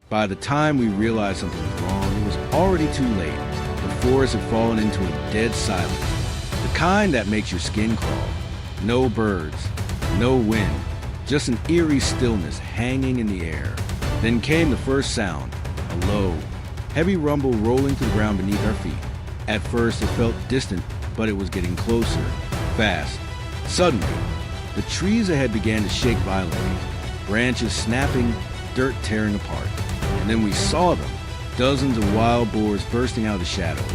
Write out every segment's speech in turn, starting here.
By the time we realized something was wrong, it was already too late. The forest had fallen into a dead silence, the kind that makes your skin crawl. No birds, no wind, just an eerie stillness hanging in the air. Then came the first sound, a low, heavy rumble rolling to the ground beneath our feet. At first it felt distant, but it was getting closer, fast. Suddenly, the trees ahead began to shake violently, branches snapping, dirt tearing apart. And then we saw them, dozens of wild boars bursting out of the shadows,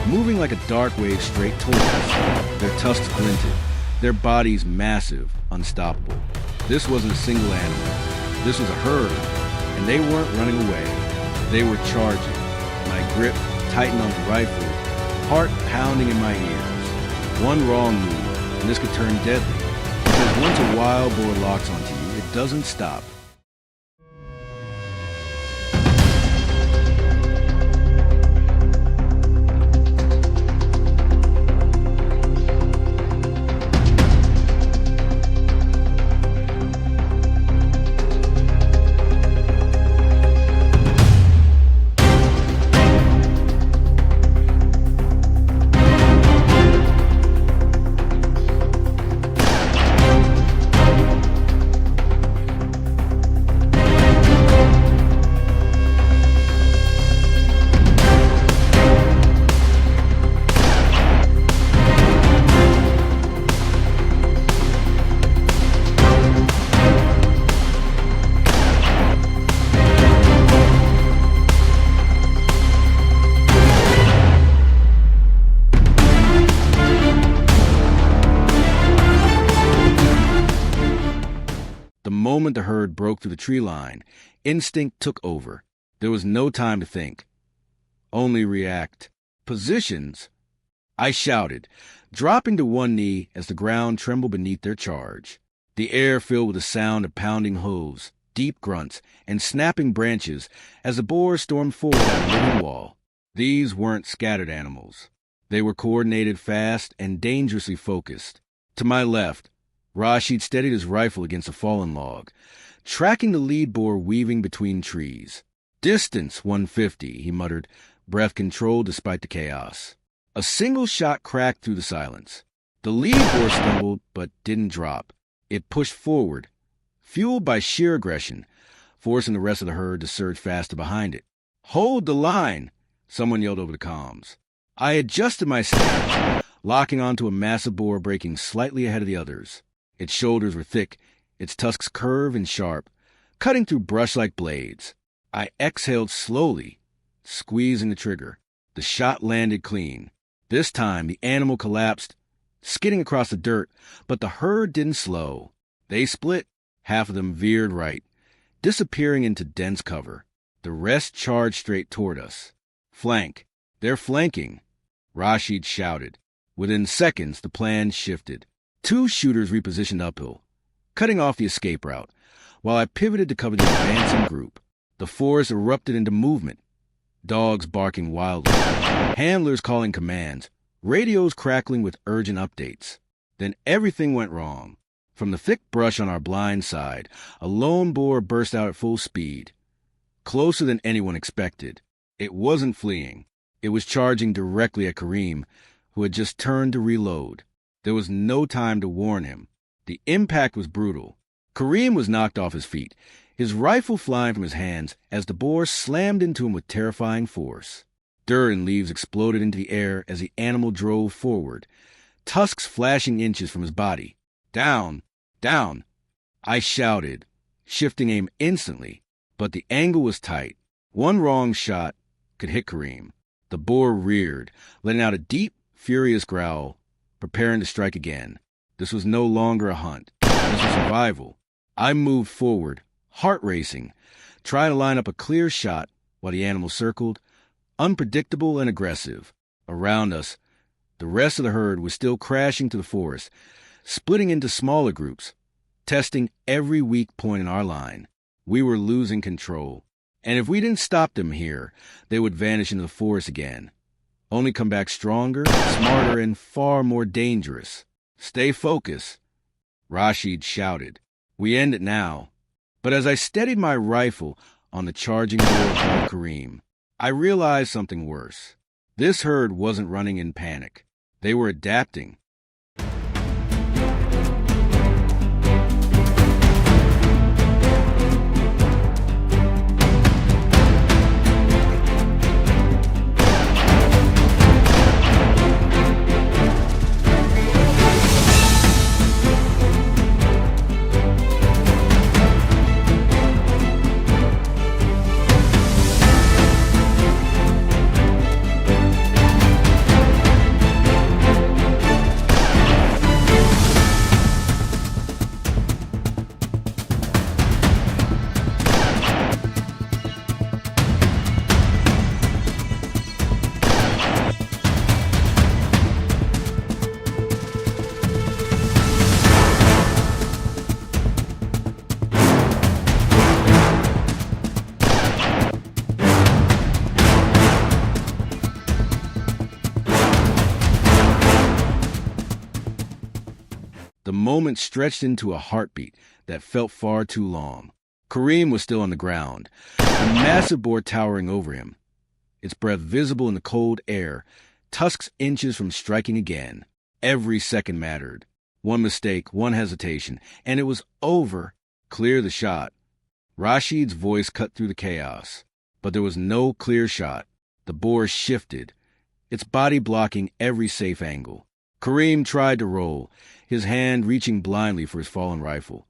moving like a dark wave straight towards us. Their tusks glinted, their bodies massive, unstoppable. This wasn't a single animal. This was a herd, and they weren't running away. They were charging. My grip tightened on the rifle, heart pounding in my ears. One wrong move, and this could turn deadly. Because once a wild boar locks onto you, it doesn't stop. The moment the herd broke through the tree line, instinct took over. There was no time to think, only react. Positions! I shouted, dropping to one knee as the ground trembled beneath their charge. The air filled with the sound of pounding hooves, deep grunts, and snapping branches as the boars stormed forward like a living wall. These weren't scattered animals. They were coordinated, fast, and dangerously focused. To my left, Rashid steadied his rifle against a fallen log, tracking the lead boar weaving between trees. "Distance 150, he muttered, breath controlled despite the chaos. A single shot cracked through the silence. The lead boar stumbled, but didn't drop. It pushed forward, fueled by sheer aggression, forcing the rest of the herd to surge faster behind it. "Hold the line!" someone yelled over the comms. I adjusted my stance, locking onto a massive boar breaking slightly ahead of the others. Its shoulders were thick, its tusks curved and sharp, cutting through brush like blades. I exhaled slowly, squeezing the trigger. The shot landed clean. This time, the animal collapsed, skidding across the dirt, but the herd didn't slow. They split. Half of them veered right, disappearing into dense cover. The rest charged straight toward us. "Flank! They're flanking!" Rashid shouted. Within seconds, the plan shifted. 2 shooters repositioned uphill, cutting off the escape route, while I pivoted to cover the advancing group. The forest erupted into movement, dogs barking wildly, handlers calling commands, radios crackling with urgent updates. Then everything went wrong. From the thick brush on our blind side, a lone boar burst out at full speed, closer than anyone expected. It wasn't fleeing. It was charging directly at Kareem, who had just turned to reload. There was no time to warn him. The impact was brutal. Kareem was knocked off his feet, his rifle flying from his hands as the boar slammed into him with terrifying force. Dirt and leaves exploded into the air as the animal drove forward, tusks flashing inches from his body. "Down! Down!" I shouted, shifting aim instantly, but the angle was tight. One wrong shot could hit Kareem. The boar reared, letting out a deep, furious growl, preparing to strike again. This was no longer a hunt. This was survival. I moved forward, heart racing, trying to line up a clear shot while the animal circled, unpredictable and aggressive. Around us, the rest of the herd was still crashing to the forest, splitting into smaller groups, testing every weak point in our line. We were losing control. And if we didn't stop them here, they would vanish into the forest again, only come back stronger, smarter, and far more dangerous. "Stay focused," Rashid shouted. "We end it now." But as I steadied my rifle, on the charging boar of Kareem. I realized something worse. This herd wasn't running in panic. They were adapting. The moment stretched into a heartbeat that felt far too long. Kareem was still on the ground, a massive boar towering over him, its breath visible in the cold air, tusks inches from striking again. Every second mattered. One mistake, one hesitation, and it was over. Clear the shot. Rashid's voice cut through the chaos, but there was no clear shot. The boar shifted, its body blocking every safe angle. Kareem tried to roll, his hand reaching blindly for his fallen rifle.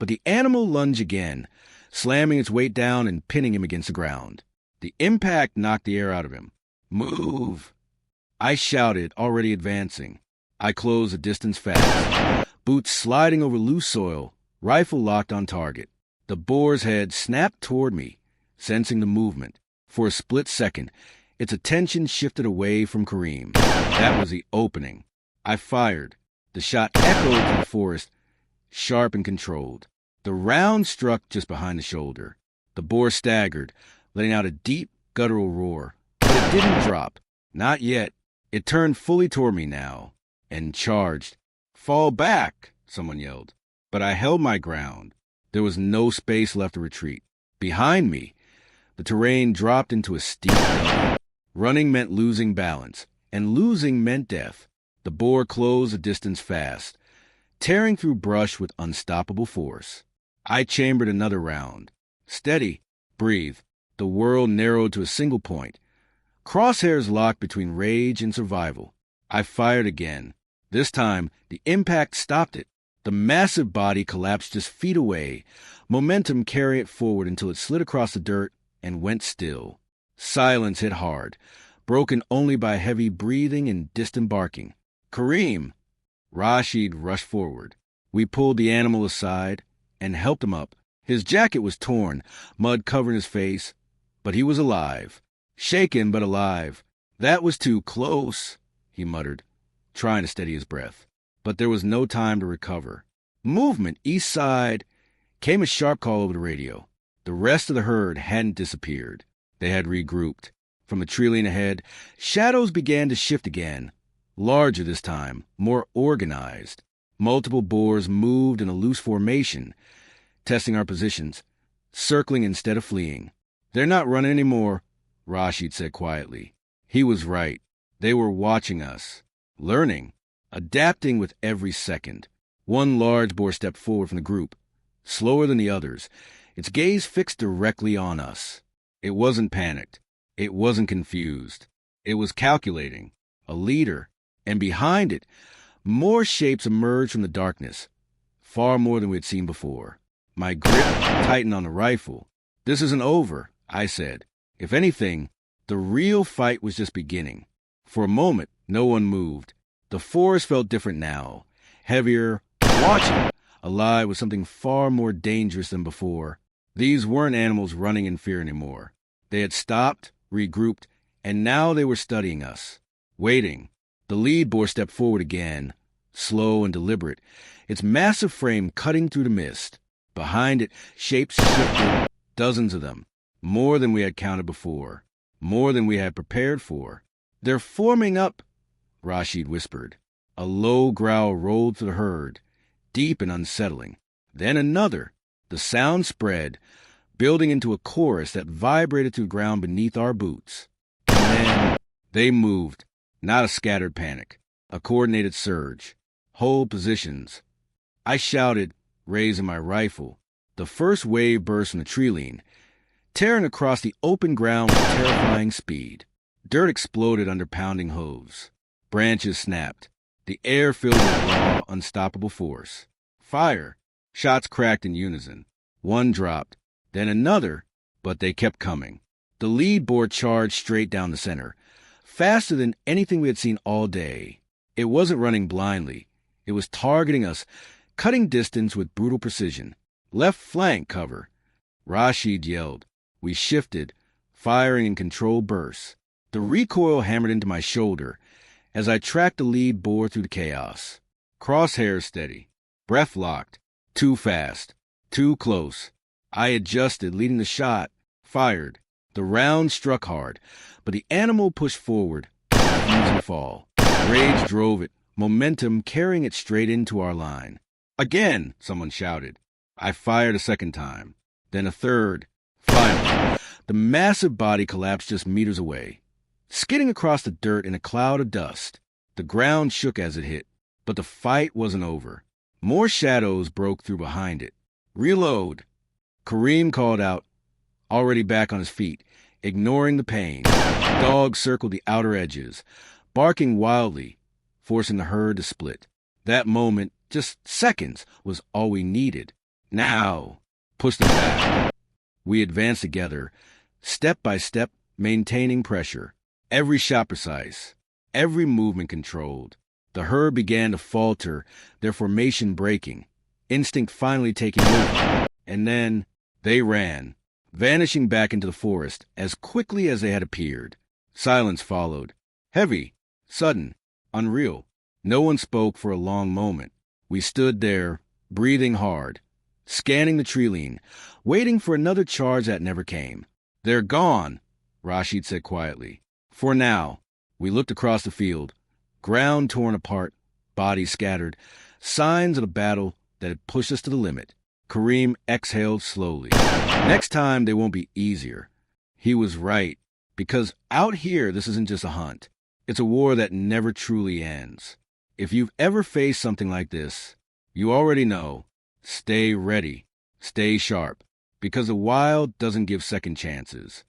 But the animal lunged again, slamming its weight down and pinning him against the ground. The impact knocked the air out of him. "Move!" I shouted, already advancing. I closed the distance fast, boots sliding over loose soil, rifle locked on target. The boar's head snapped toward me, sensing the movement. For a split second, its attention shifted away from Kareem. That was the opening. I fired. The shot echoed through the forest, sharp and controlled. The round struck just behind the shoulder. The boar staggered, letting out a deep, guttural roar. But it didn't drop. Not yet. It turned fully toward me now, and charged. "Fall back!" someone yelled. But I held my ground. There was no space left to retreat. Behind me, the terrain dropped into a steep gully. Running meant losing balance, and losing meant death. The boar closed the distance fast, tearing through brush with unstoppable force. I chambered another round. Steady. Breathe. The world narrowed to a single point. Crosshairs locked between rage and survival. I fired again. This time, the impact stopped it. The massive body collapsed just feet away, momentum carrying it forward until it slid across the dirt and went still. Silence hit hard, broken only by heavy breathing and distant barking. "Kareem!" Rashid rushed forward. We pulled the animal aside and helped him up. His jacket was torn, mud covering his face, but he was alive. Shaken, but alive. "That was too close," he muttered, trying to steady his breath. But there was no time to recover. "Movement, east side!" Came a sharp call over the radio. The rest of the herd hadn't disappeared. They had regrouped. From the tree line ahead, shadows began to shift again. Larger this time, more organized. Multiple boars moved in a loose formation, testing our positions, circling instead of fleeing. "They're not running anymore," Rashid said quietly. He was right. They were watching us, learning, adapting with every second. One large boar stepped forward from the group, slower than the others, its gaze fixed directly on us. It wasn't panicked. It wasn't confused. It was calculating. A leader. And behind it, more shapes emerged from the darkness, far more than we had seen before. My grip tightened on the rifle. "This isn't over," I said. If anything, the real fight was just beginning. For a moment, no one moved. The forest felt different now, heavier, watching, alive with something far more dangerous than before. These weren't animals running in fear anymore. They had stopped, regrouped, and now they were studying us, waiting. The lead boar stepped forward again, slow and deliberate, its massive frame cutting through the mist. Behind it, shapes shifted, dozens of them, more than we had counted before, more than we had prepared for. "They're forming up," Rashid whispered. A low growl rolled through the herd, deep and unsettling. Then another. The sound spread, building into a chorus that vibrated through the ground beneath our boots. And then they moved, not a scattered panic, a coordinated surge. Hold positions. I shouted, raising my rifle. The first wave burst from the tree line, tearing across the open ground with terrifying speed. Dirt exploded under pounding hooves. Branches snapped. The air filled with raw, unstoppable force. Fire. Shots cracked in unison. One dropped, then another, but they kept coming. The lead boar charged straight down the center, faster than anything we had seen all day. It wasn't running blindly. It was targeting us, cutting distance with brutal precision. Left flank cover. Rashid yelled. We shifted, firing in controlled bursts. The recoil hammered into my shoulder as I tracked the lead boar through the chaos. Crosshairs steady. Breath locked. Too fast. Too close. I adjusted, leading the shot. Fired. The round struck hard, but the animal pushed forward, refusing to fall. Rage drove it, momentum carrying it straight into our line. Again, someone shouted. I fired a second time, then a third. Finally, the massive body collapsed just meters away, skidding across the dirt in a cloud of dust. The ground shook as it hit, but the fight wasn't over. More shadows broke through behind it. Reload. Kareem called out, already back on his feet, ignoring the pain. Dogs circled the outer edges, barking wildly, forcing the herd to split. That moment, just seconds, was all we needed. Now, push them back. We advanced together, step by step, maintaining pressure. Every shot precise, every movement controlled. The herd began to falter, their formation breaking, instinct finally taking over. And then they ran, vanishing back into the forest as quickly as they had appeared. Silence followed. Heavy, sudden, unreal. No one spoke for a long moment. We stood there, breathing hard, scanning the tree line, waiting for another charge that never came. They're gone, Rashid said quietly. For now. We looked across the field. Ground torn apart, bodies scattered, signs of a battle that had pushed us to the limit. Kareem exhaled slowly. Next time, they won't be easier. He was right, because out here, this isn't just a hunt. It's a war that never truly ends. If you've ever faced something like this, you already know. Stay ready. Stay sharp. Because the wild doesn't give second chances.